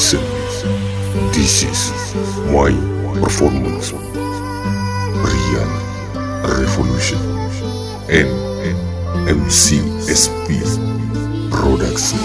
Listen, this is my performance. Rian Revolution and MCSP Production.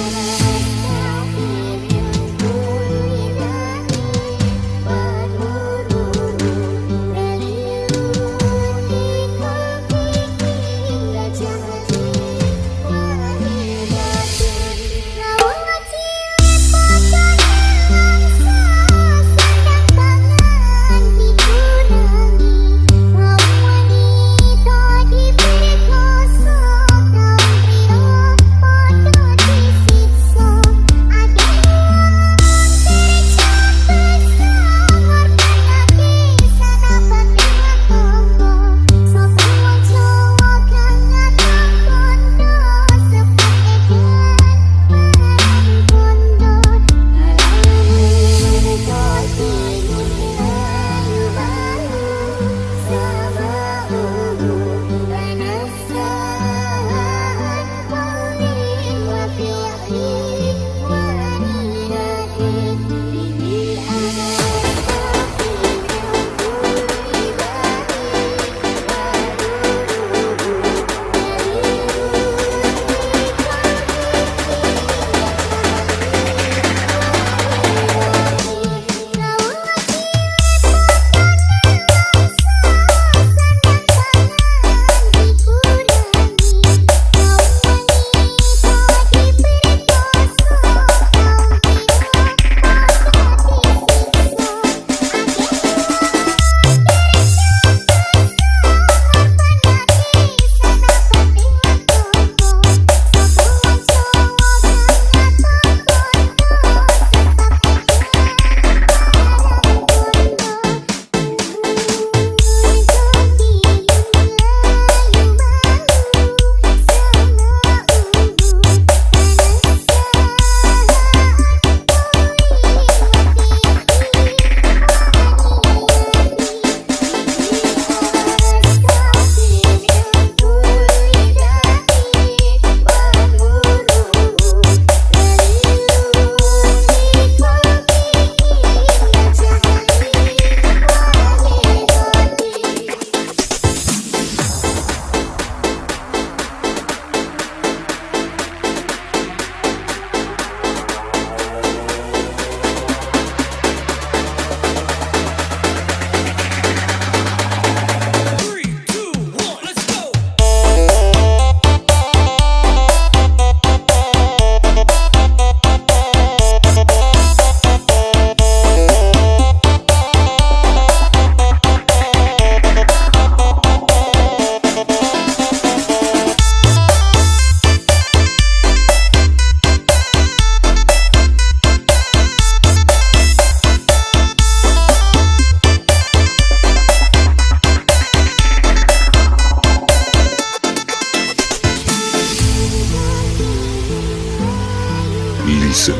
Listen,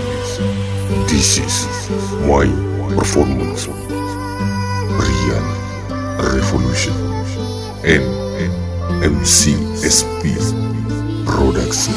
this is my performance. Rian Revolution and MCSP Production.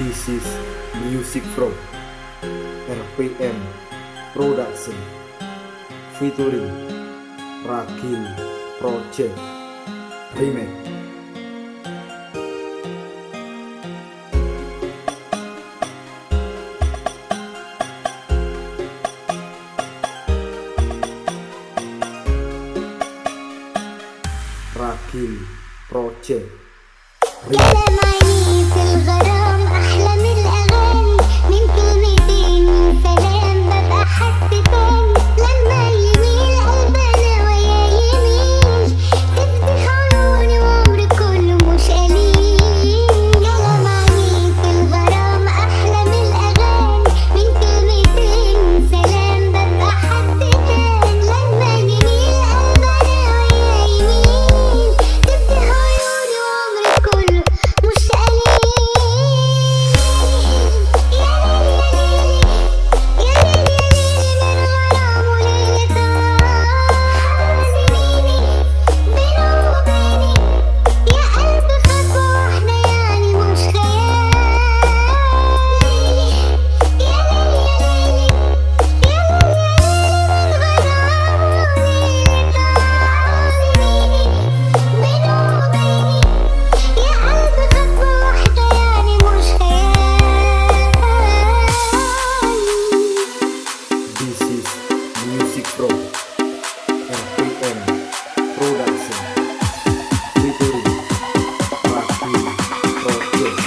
This is music from RPM Production featuring Ragil Project Remix. Ragil Project Remix. في الغرام أحلى من الأغاني، من كلمتين من سلام ببقى حد تاني. لما يميل قلبنا ويا يمين تفتح عيوني وعمري كله مش قليل. كلام عنيك في الغرام أحلى من الأغاني، من كلمتين من سلام ببقى حد تاني. لما يميل قلبنا ويا يمين تفتح عيوني وعمري كله مش قليل. This is music from RPM Production featuring Ragil Project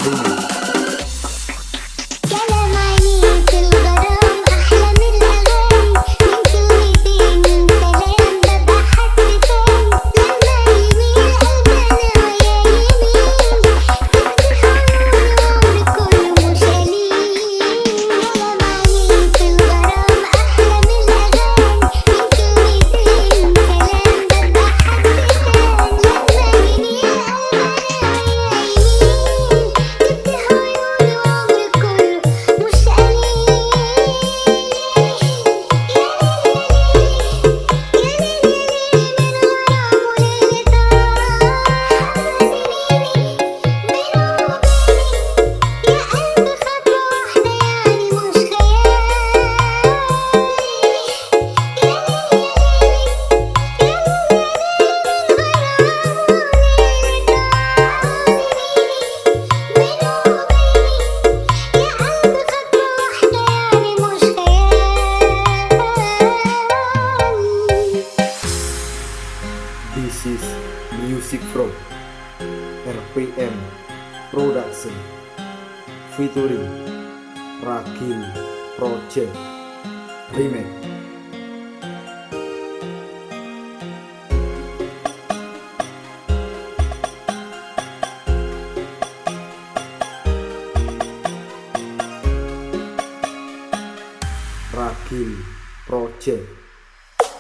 Remix. كلام عنيك في الغرام أحلى من الأغاني، من كلمتين من سلام ببقى حد تاني. لما يميل قلبنا ويا يمين تفتح عيوني وعمري كله مش قليل. كلام عنيك في الغرام أحلى من الأغاني، من كلمتين من سلام ببقى حد تاني. لما يميل قلبنا ويا يمين تفتح عيوني وعمري كله مش This is music from RPM Production featuring Ragil Project Remix. Ragil Project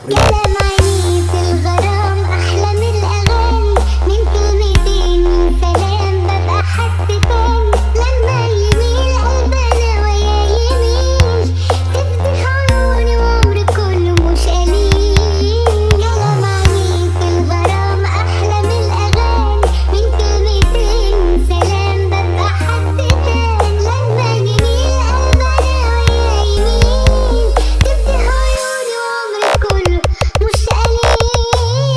Remix. كلام عنيك في الغرام أحلى من الأغاني، من كلمتين من سلام ببقى حد تاني. لما يميل قلبنا ويا يمين تفتح عيوني وعمري كله مش قليل. كلام عنيك في الغرام أحلى من الأغاني، من كلمتين من سلام ببقى حد تاني. لما يميل قلبنا ويا يمين تفتح عيوني وعمري كله مش قليل.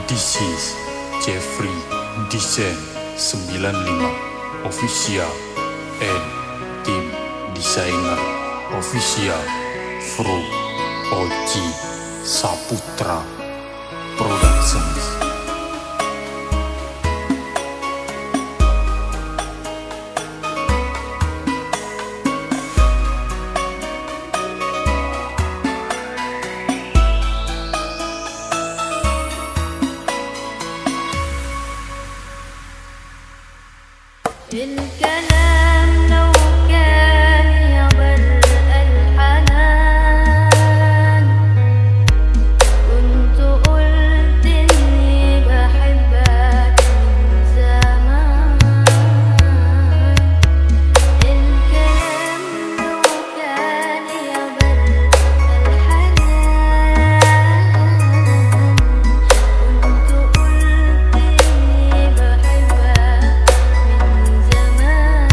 This is Jeffrey Design 95 Official and Tim Designer Official from OG Saputra Productions. الكلام لو كان يبر الحنان كنت قلت إني بحبك من زمان. الكلام لو كان يبر الحنان كنت قلت إني بحبك من زمان.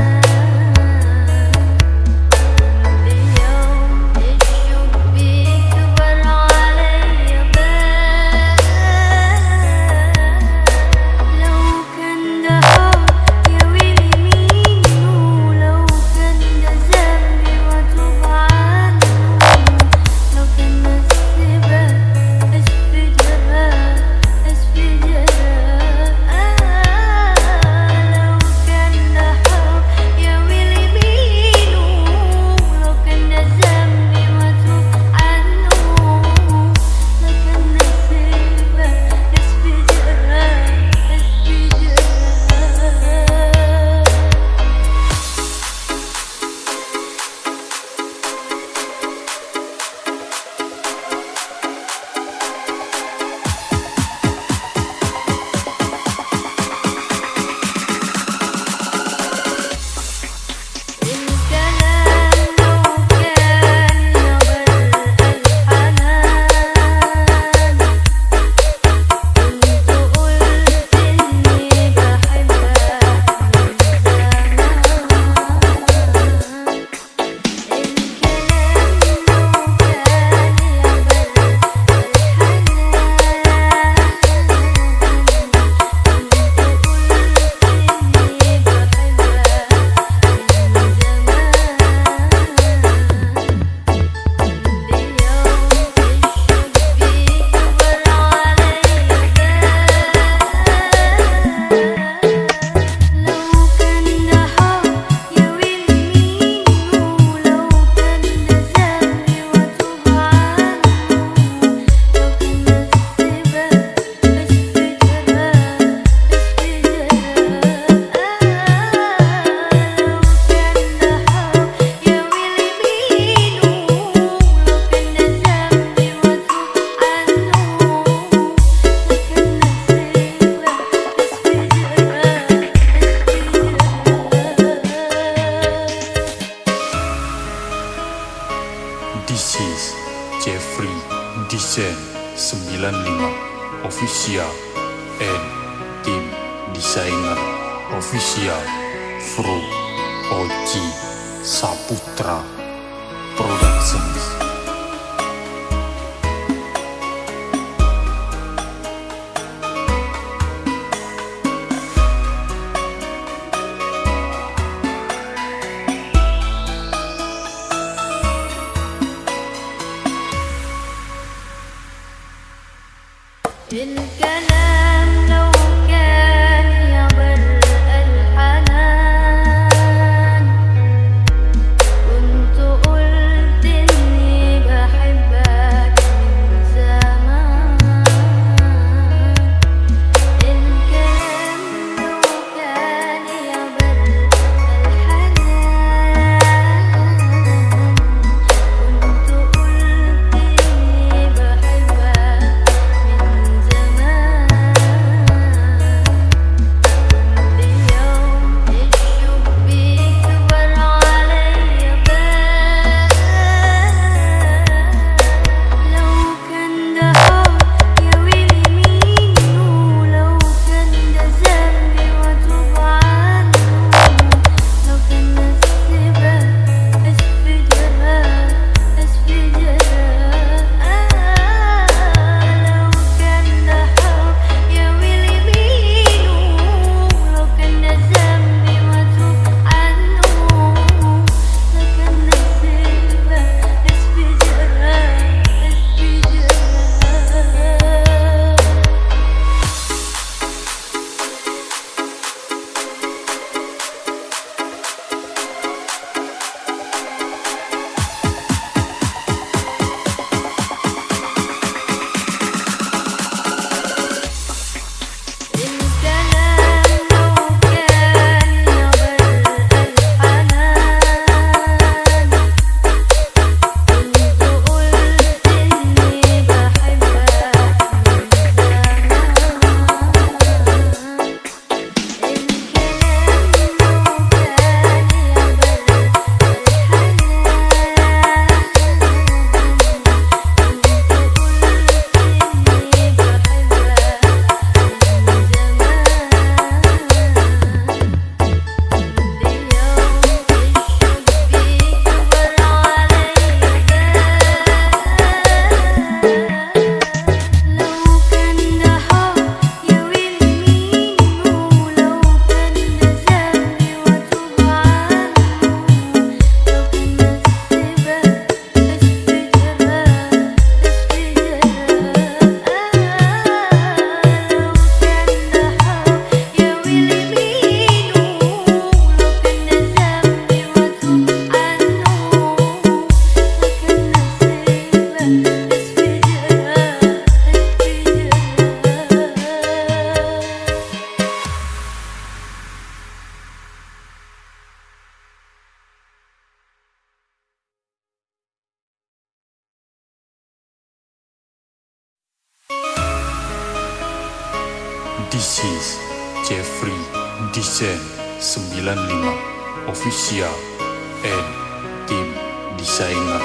اليوم الشوق بيكبر عليا بال لو كان ده حب يا ويلي مين ولو كان ده ذنبي واتوب عنه لو كان نسيبك اسفي جراح اسفي جراح لو كان ده حب يا ويلي مين ولو كان ده ذنبي واتوب عنه لو كان نسيبك اسفي جراح اسفي جراح. الكلام لو كان يبر الحنان كنت قلت إني بحبك من زمان. الكلام لو كان يبر This is Jeffrey Design 95 Official and Tim Designer Official from OG Saputra Productions. الكلام لو كان يبر الحنان كنت قلت إني بحبك من زمان. الكلام لو كان يبر الحنان كنت قلت إني بحبك من زمان. This is Jeffrey Design 95 Official and Tim Designer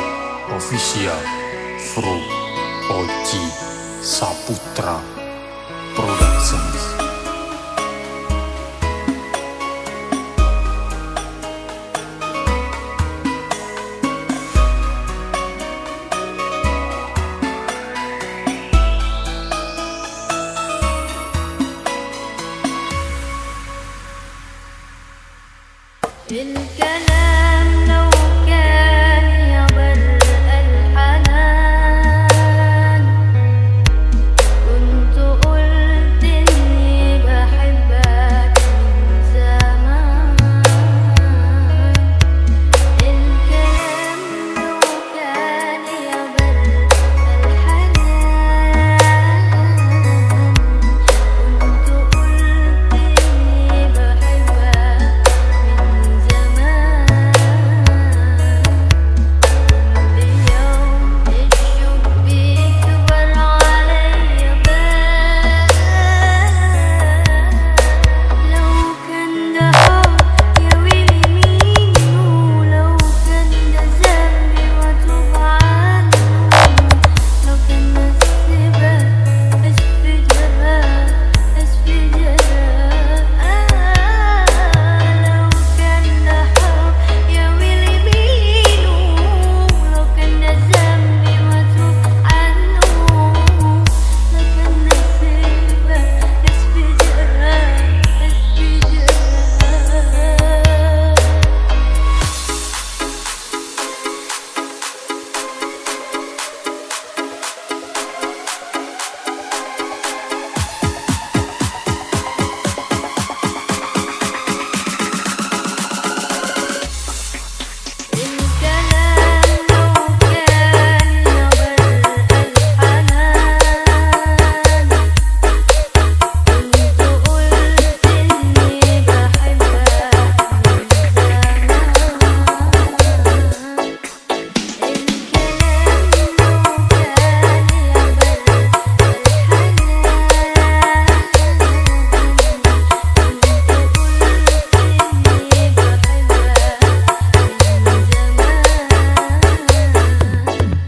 Official from Oji Saputra Productions. الكلام لو كان يبر الحنان كنت قلت إني بحبك من زمان. الكلام لو كان يبر الحنان كنت قلت إني بحبك من زمان. اليوم الشوق بيكبر عليا بال لو كان ده حب يا ويلي مين ولو كان ده ذنبي واتوب عنه لو كان نسيبك اسفي جراح اسفي جراح لو كان ده حب يا ويلي مين ولو كان ده ذنبي واتوب عنه لو كان نسيبك اسفي جراح اسفي جراح. الكلام لو كان يبر الحنان كنت قلت إني بحبك من زمان. الكلام لو كان يبر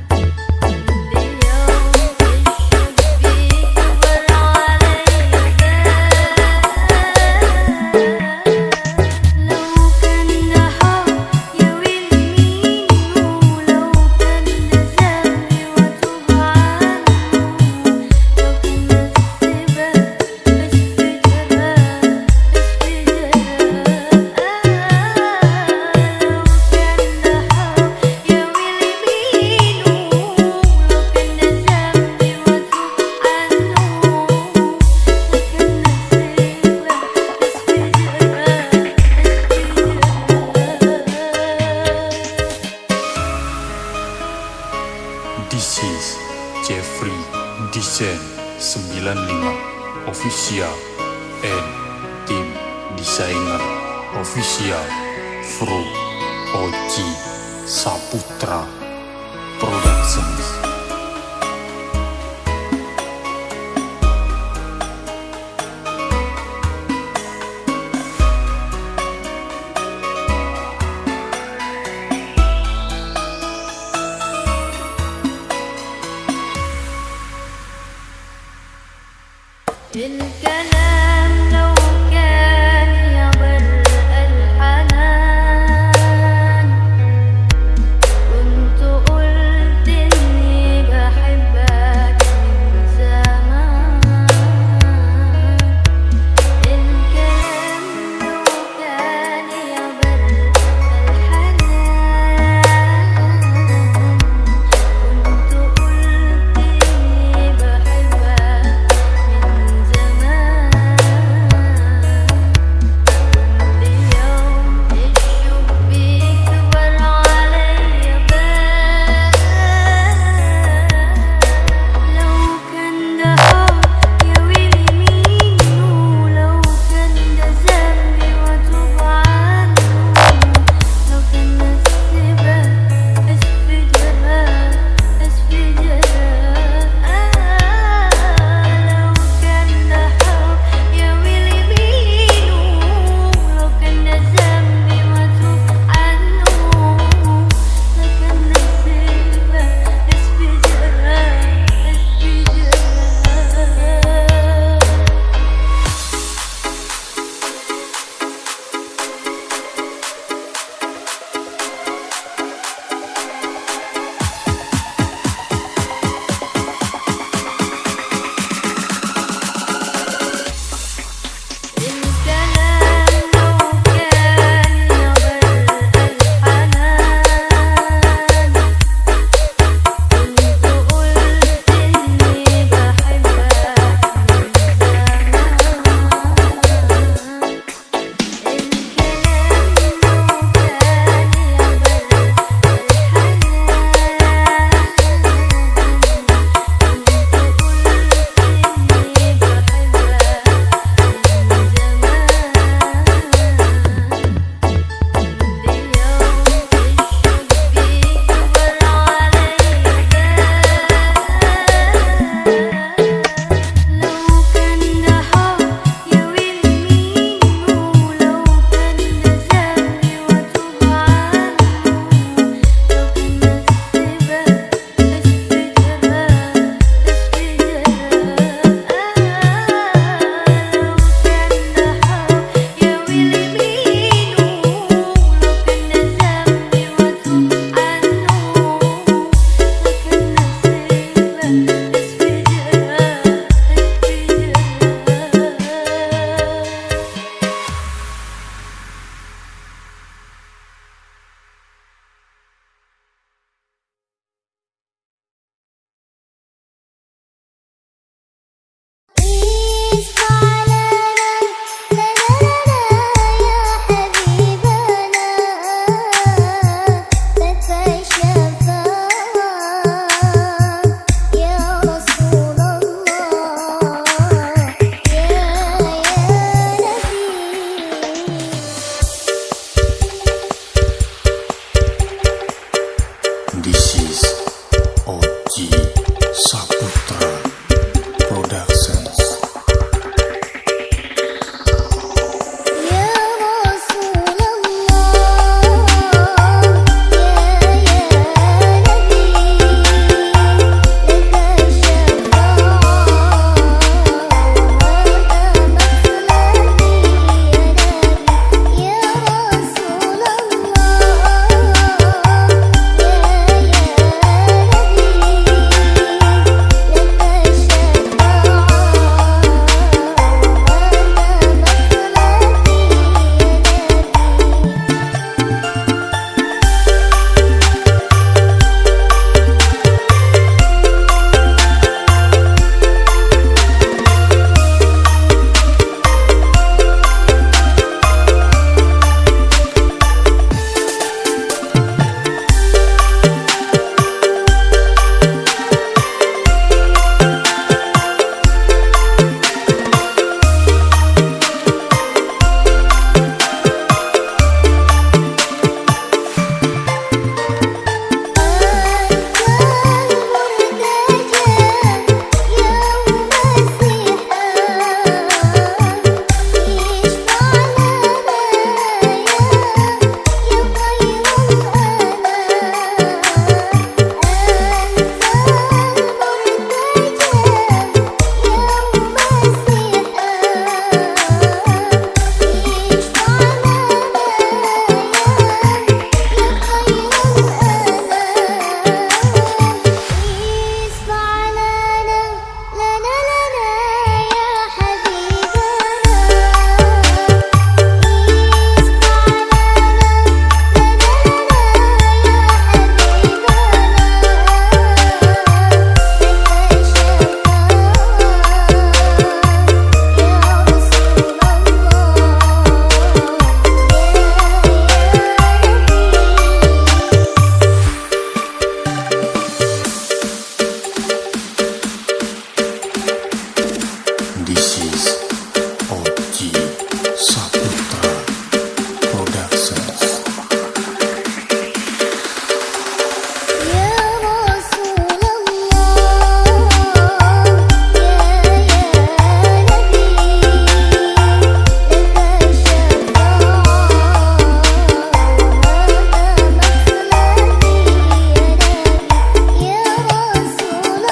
This is Jeffrey Design 95 Official and Tim Designer Official from Oji Saputra Productions. الكلام لو كان يبر الحنان كنت قلت إني بحبك من زمان. الكلام لو كان يبر الحنان كنت قلت إني بحبك من زمان. Productions. يا رسول الله يا نبي لك الشفاعة وهذا مطلبي يا رسول This is OG Saputra Productions. يا رسول الله يا نبي لك الشفاعة وهذا مطلبي يا رسول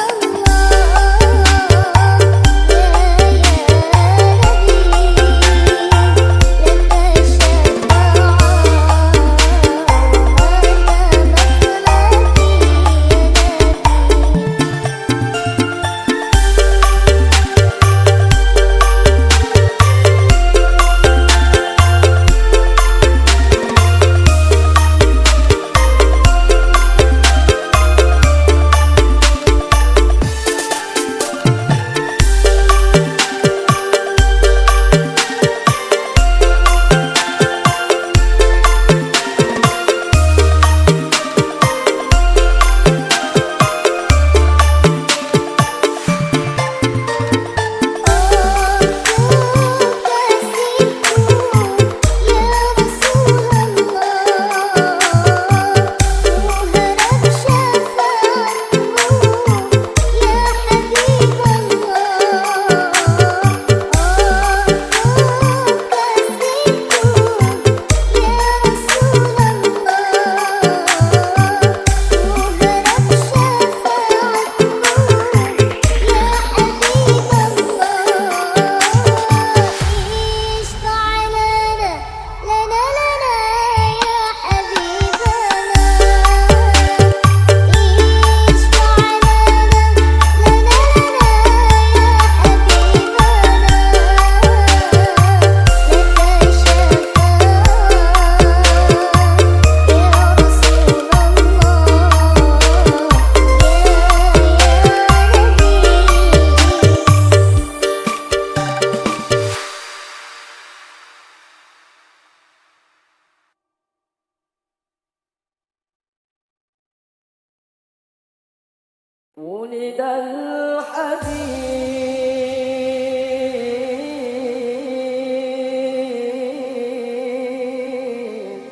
ولد الحبيب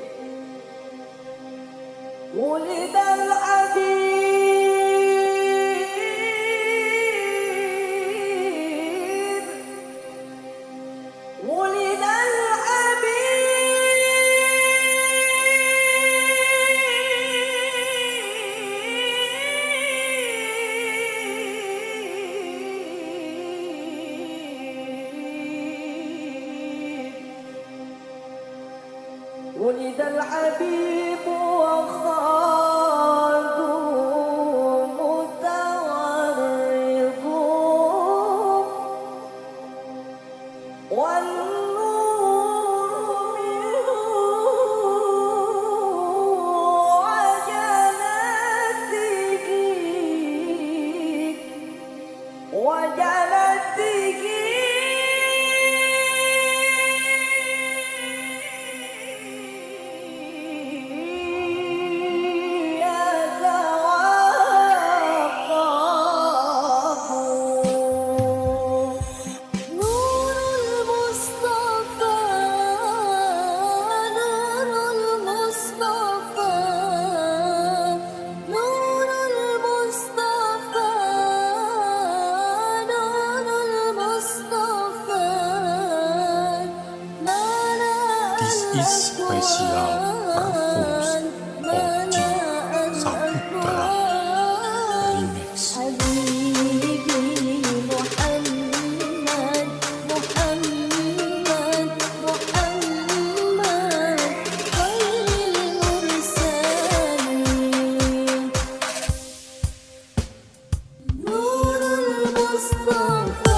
ولد الحبيب ولد الحبيب وخاله متورط والنور منه وجنته This is special performs OG Saputra Remix. حبيبي محمد محمد محمد خير المرسلين نور المصطفى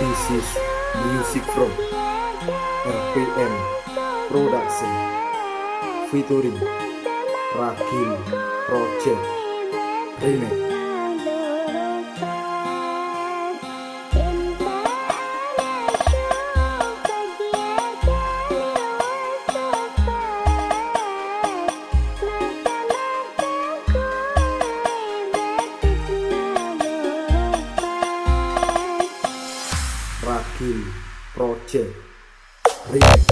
This is music from RPM Production featuring Ragil Project Remix. Ragil Project Remix.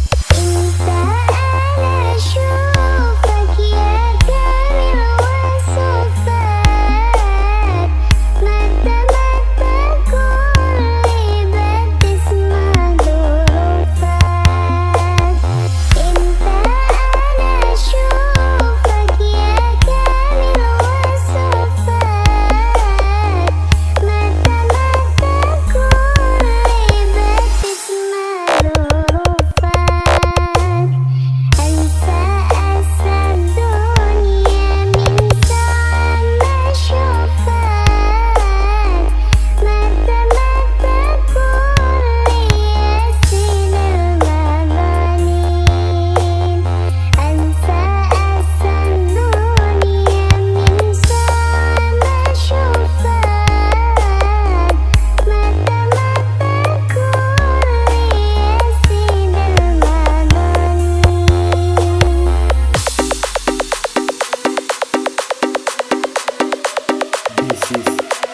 This is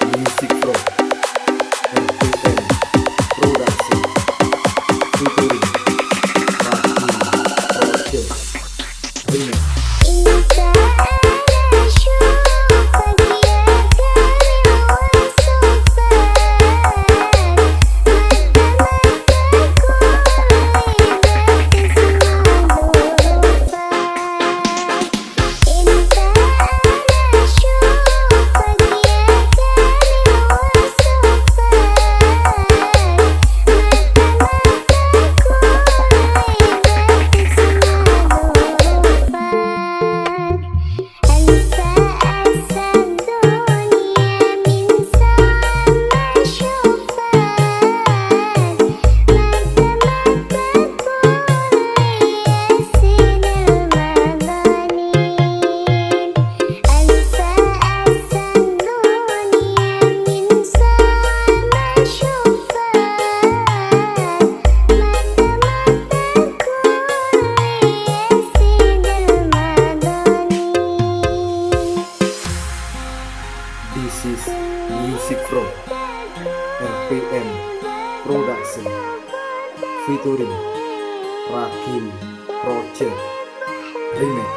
Music From RPM Production featuring Ragil Project Remix. This is Music From RPM Production featuring Ragil Project Remix.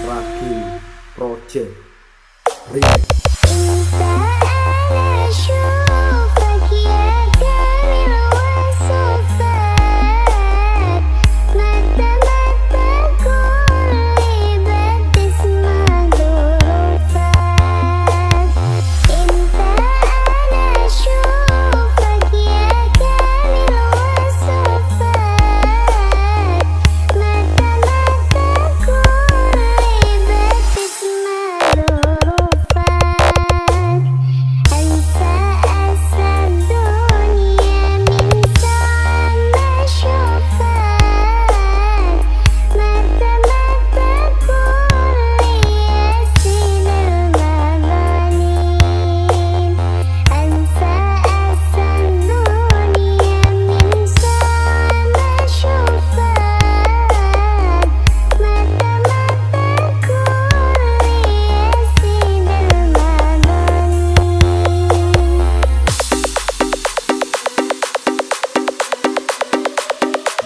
Ragil Project Remix.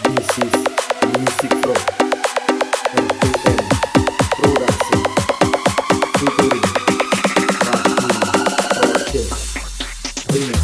This is Music From RPM Production featuring Ragil Project Remix.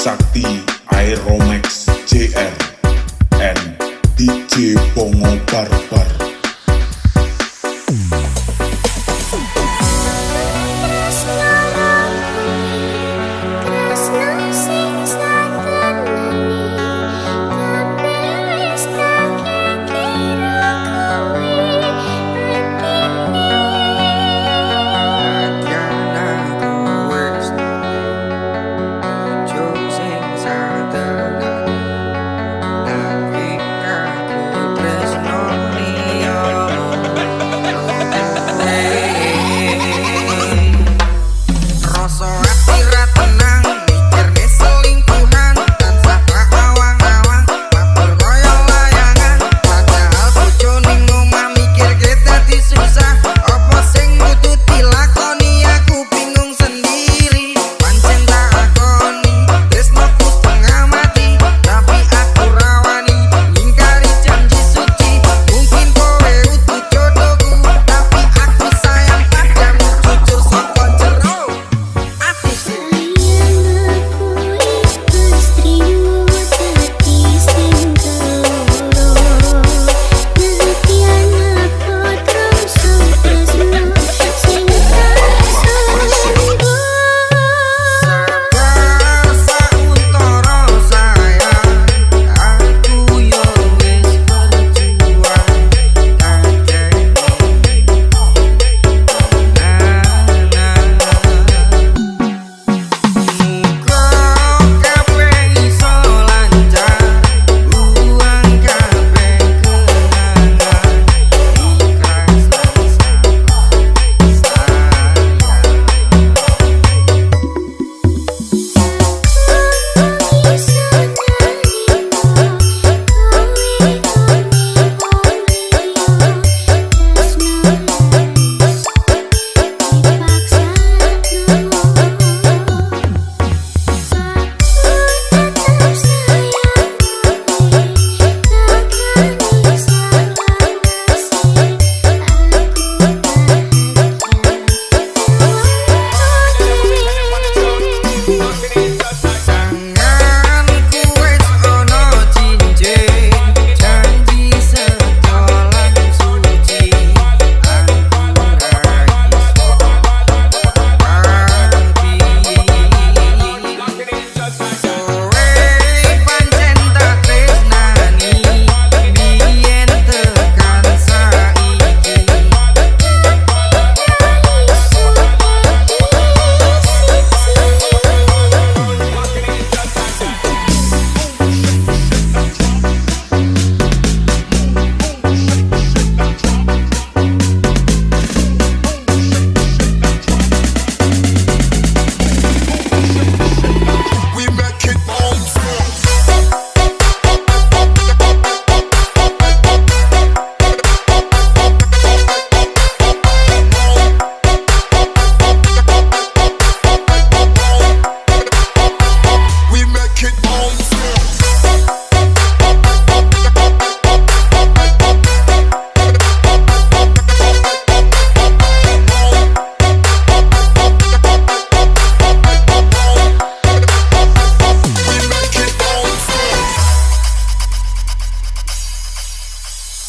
Sakti Aeromax JR and DJ Bongo Barbar.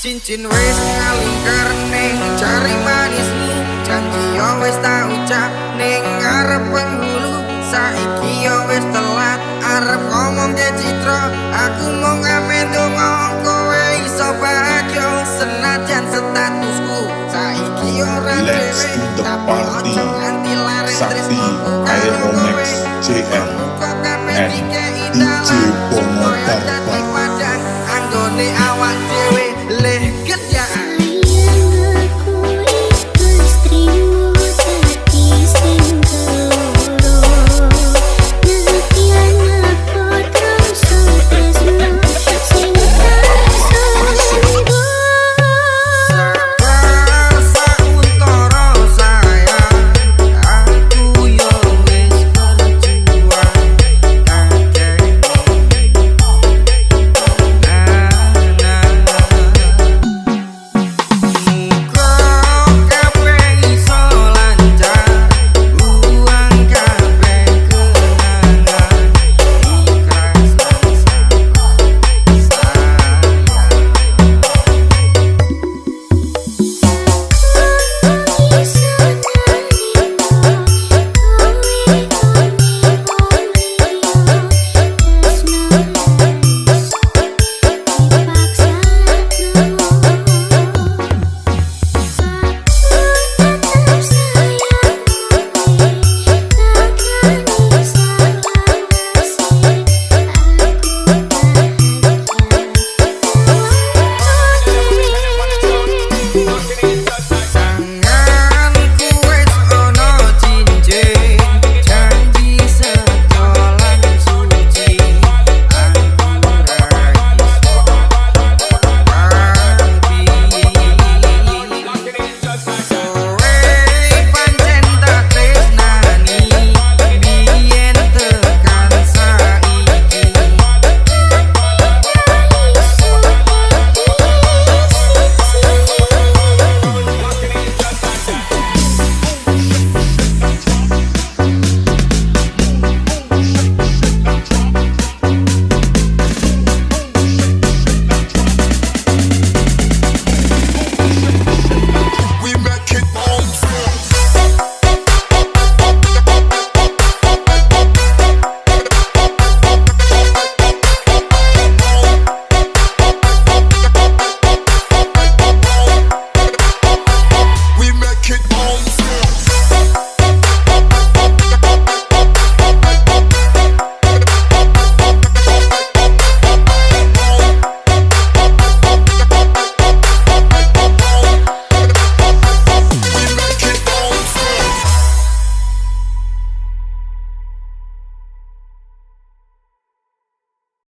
Cincin wis ngalingker ning jari manismu, janji yo wis tak ucap ning ngarep penghulu. Saiki yo wis telat arep ngomong ke Citra, aku mau ngamen donga kowe iso bahagia senajan statusku saiki ora Let's dhewe do the tapi party. ojo nganti lare Sakti tresno Aeromax JR